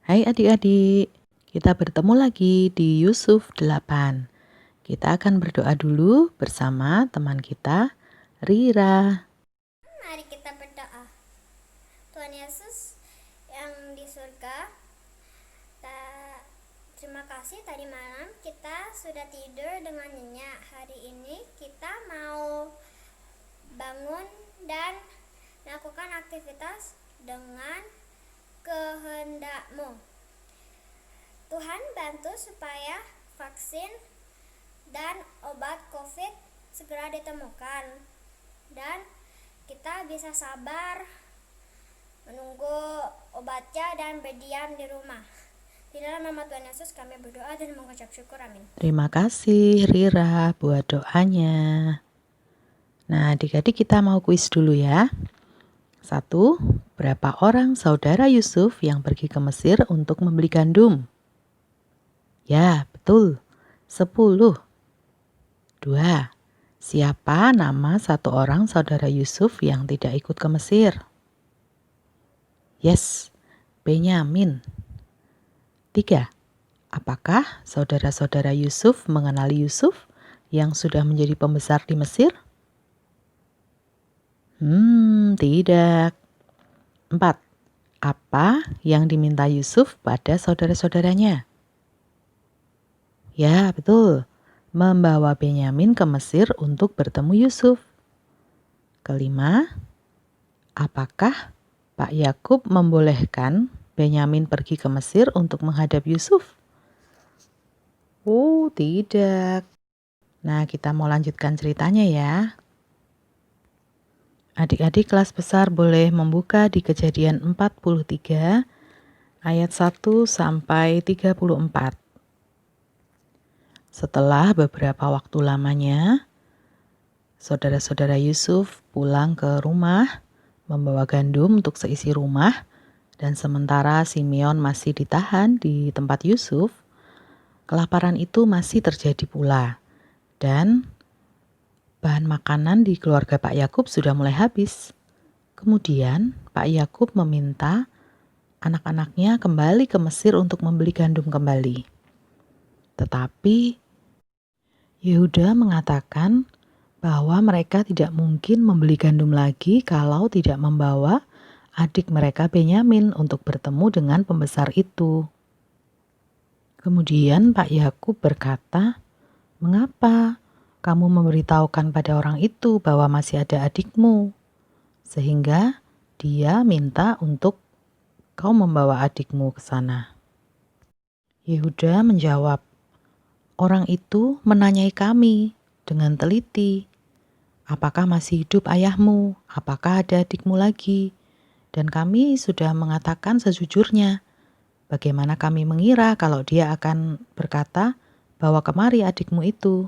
Hai adik-adik, kita bertemu lagi di Yusuf 8. Kita akan berdoa dulu bersama teman kita, Rira. Mari kita berdoa. Tuhan Yesus yang di surga, terima kasih tadi malam kita sudah tidur dengan nyenyak. Hari ini kita mau bangun dan melakukan aktivitas dengan kehendak-Mu. Tuhan bantu supaya vaksin dan obat COVID segera ditemukan dan kita bisa sabar menunggu obatnya dan berdiam di rumah. Di dalam nama Tuhan Yesus kami berdoa dan mengucap syukur, amin. Terima kasih Rira buat doanya. Nah adik-adik kita mau kuis dulu ya. 1. Berapa orang saudara Yusuf yang pergi ke Mesir untuk membeli gandum? Ya, betul. 10. 2. Siapa nama satu orang saudara Yusuf yang tidak ikut ke Mesir? Yes, Benyamin. 3. Apakah saudara-saudara Yusuf mengenali Yusuf yang sudah menjadi pembesar di Mesir? Tidak. 4. Apa yang diminta Yusuf pada saudara-saudaranya? Ya, betul. Membawa Benyamin ke Mesir untuk bertemu Yusuf. 5. Apakah Pak Yakub membolehkan Benyamin pergi ke Mesir untuk menghadap Yusuf? Oh, tidak. Nah, kita mau lanjutkan ceritanya ya. Adik-adik kelas besar boleh membuka di Kejadian 43 ayat 1 sampai 34. Setelah beberapa waktu lamanya, saudara-saudara Yusuf pulang ke rumah membawa gandum untuk seisi rumah, dan sementara Simeon masih ditahan di tempat Yusuf, kelaparan itu masih terjadi pula, dan bahan makanan di keluarga Pak Yakub sudah mulai habis. Kemudian Pak Yakub meminta anak-anaknya kembali ke Mesir untuk membeli gandum kembali. Tetapi Yehuda mengatakan bahwa mereka tidak mungkin membeli gandum lagi kalau tidak membawa adik mereka Benyamin untuk bertemu dengan pembesar itu. Kemudian Pak Yakub berkata, "Mengapa kamu memberitahukan pada orang itu bahwa masih ada adikmu? Sehingga dia minta untuk kau membawa adikmu ke sana." Yehuda menjawab, "Orang itu menanyai kami dengan teliti, 'Apakah masih hidup ayahmu? Apakah ada adikmu lagi?' Dan kami sudah mengatakan sejujurnya. Bagaimana kami mengira kalau dia akan berkata, 'Bawa kemari adikmu itu?'"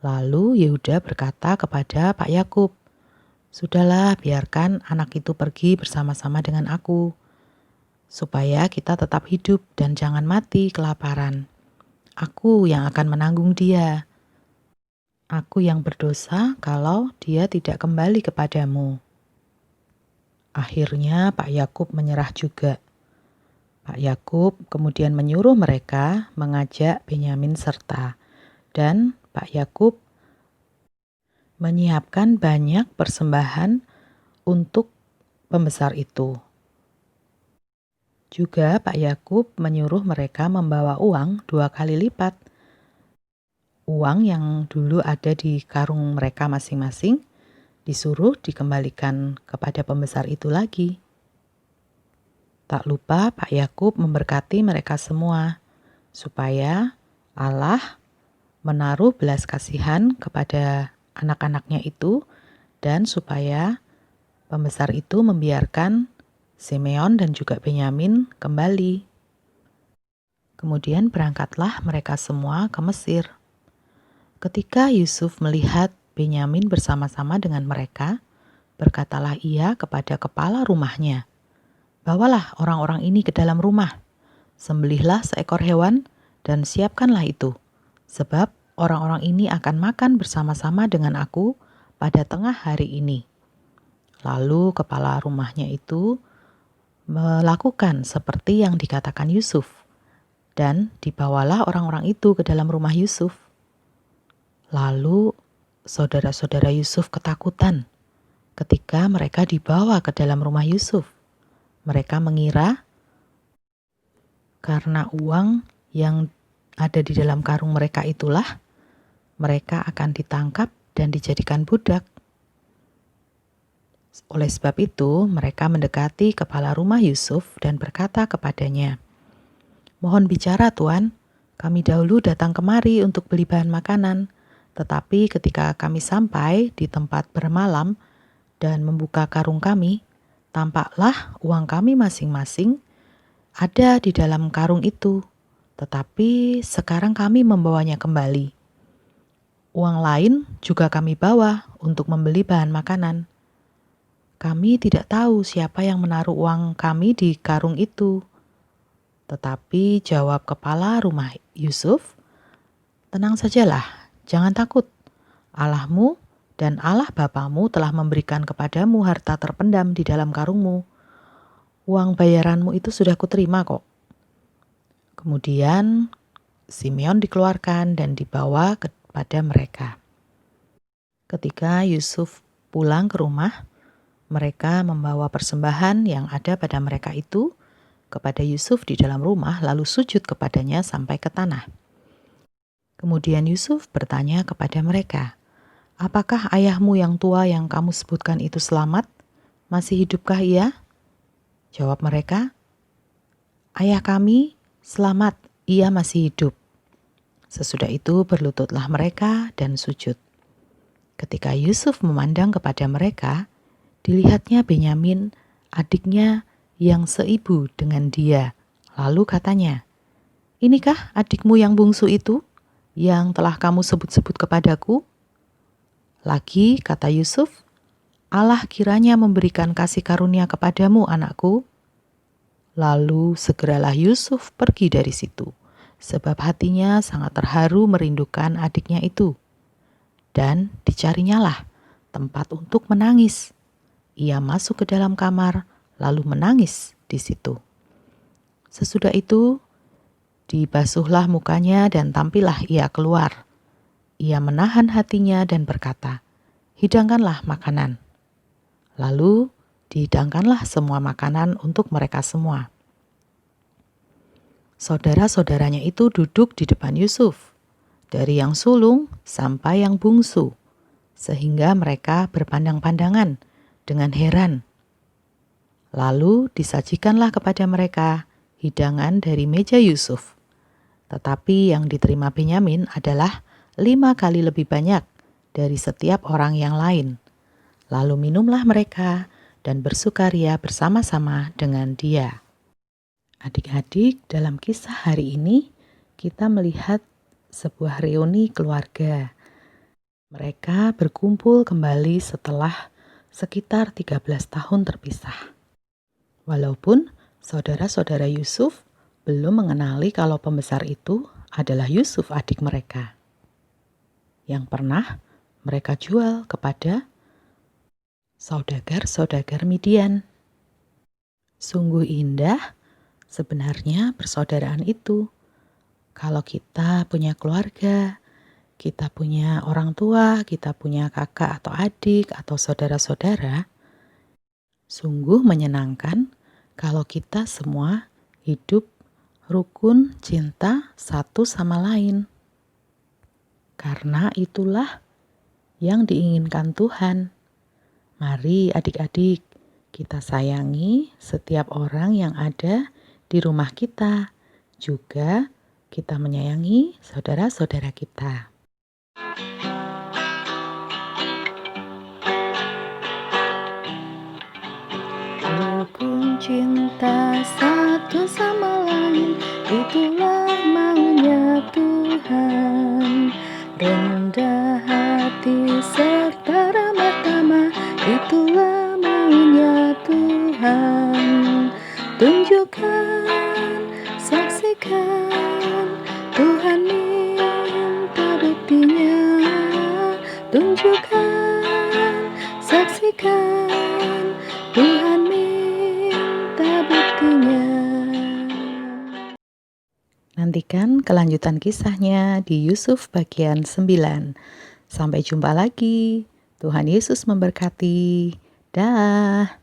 Lalu Yehuda berkata kepada Pak Yakub, "Sudahlah, biarkan anak itu pergi bersama-sama dengan aku, supaya kita tetap hidup dan jangan mati kelaparan. Aku yang akan menanggung dia. Aku yang berdosa kalau dia tidak kembali kepadamu." Akhirnya Pak Yakub menyerah juga. Pak Yakub kemudian menyuruh mereka mengajak Benyamin serta, dan Pak Yakub menyiapkan banyak persembahan untuk pembesar itu. Juga Pak Yakub menyuruh mereka membawa uang 2 kali lipat. Uang yang dulu ada di karung mereka masing-masing disuruh dikembalikan kepada pembesar itu lagi. Tak lupa Pak Yakub memberkati mereka semua, supaya Allah menaruh belas kasihan kepada anak-anaknya itu, dan supaya pembesar itu membiarkan Simeon dan juga Benyamin kembali. Kemudian berangkatlah mereka semua ke Mesir. Ketika Yusuf melihat Benyamin bersama-sama dengan mereka, berkatalah ia kepada kepala rumahnya, "Bawalah orang-orang ini ke dalam rumah, sembelihlah seekor hewan dan siapkanlah itu, sebab orang-orang ini akan makan bersama-sama dengan aku pada tengah hari ini." Lalu kepala rumahnya itu melakukan seperti yang dikatakan Yusuf, dan dibawalah orang-orang itu ke dalam rumah Yusuf. Lalu saudara-saudara Yusuf ketakutan ketika mereka dibawa ke dalam rumah Yusuf. Mereka mengira karena uang yang ada di dalam karung mereka itulah mereka akan ditangkap dan dijadikan budak. Oleh sebab itu, mereka mendekati kepala rumah Yusuf dan berkata kepadanya, "Mohon bicara, Tuan. Kami dahulu datang kemari untuk beli bahan makanan, tetapi ketika kami sampai di tempat bermalam dan membuka karung kami, tampaklah uang kami masing-masing ada di dalam karung itu, tetapi sekarang kami membawanya kembali. Uang lain juga kami bawa untuk membeli bahan makanan. Kami tidak tahu siapa yang menaruh uang kami di karung itu." Tetapi jawab kepala rumah Yusuf, "Tenang sajalah, jangan takut. Allahmu dan Allah bapamu telah memberikan kepadamu harta terpendam di dalam karungmu. Uang bayaranmu itu sudah kuterima kok." Kemudian Simeon dikeluarkan dan dibawa kepada mereka. Ketika Yusuf pulang ke rumah, mereka membawa persembahan yang ada pada mereka itu kepada Yusuf di dalam rumah, lalu sujud kepadanya sampai ke tanah. Kemudian Yusuf bertanya kepada mereka, "Apakah ayahmu yang tua yang kamu sebutkan itu selamat? Masih hidupkah ia?" Jawab mereka, "Ayah kami selamat, ia masih hidup." Sesudah itu berlututlah mereka dan sujud. Ketika Yusuf memandang kepada mereka, dilihatnya Benyamin, adiknya yang seibu dengan dia. Lalu katanya, "Inikah adikmu yang bungsu itu, yang telah kamu sebut-sebut kepadaku?" Lagi kata Yusuf, "Allah kiranya memberikan kasih karunia kepadamu, anakku." Lalu segeralah Yusuf pergi dari situ, sebab hatinya sangat terharu merindukan adiknya itu. Dan dicarinyalah tempat untuk menangis. Ia masuk ke dalam kamar, lalu menangis di situ. Sesudah itu, dibasuhlah mukanya dan tampillah ia keluar. Ia menahan hatinya dan berkata, "Hidangkanlah makanan." Lalu dihidangkanlah semua makanan untuk mereka semua. Saudara-saudaranya itu duduk di depan Yusuf, dari yang sulung sampai yang bungsu, sehingga mereka berpandang-pandangan dengan heran. Lalu disajikanlah kepada mereka hidangan dari meja Yusuf. Tetapi yang diterima Benyamin adalah 5 kali lebih banyak dari setiap orang yang lain. Lalu minumlah mereka dan bersukaria bersama-sama dengan dia. Adik-adik, dalam kisah hari ini kita melihat sebuah reuni keluarga. Mereka berkumpul kembali setelah sekitar 13 tahun terpisah. Walaupun saudara-saudara Yusuf belum mengenali kalau pembesar itu adalah Yusuf, adik mereka, yang pernah mereka jual kepada saudagar-saudagar Midian. Sungguh indah sebenarnya persaudaraan itu. Kalau kita punya keluarga, kita punya orang tua, kita punya kakak atau adik atau saudara-saudara, sungguh menyenangkan kalau kita semua hidup rukun cinta satu sama lain. Karena itulah yang diinginkan Tuhan. Mari adik-adik, kita sayangi setiap orang yang ada di rumah kita. Juga kita menyayangi saudara-saudara kita. Rukun cinta satu sama lain, itulah maunya Tuhan. Rendah hati serta ramah tamah, itulah maunya Tuhan. Tunjukkan, saksikan, Tuhan minta buktinya. Tunjukkan, saksikan, Tuhan minta buktinya. Nantikan kelanjutan kisahnya di Yusuf bagian 9. Sampai jumpa lagi. Tuhan Yesus memberkati. Dah.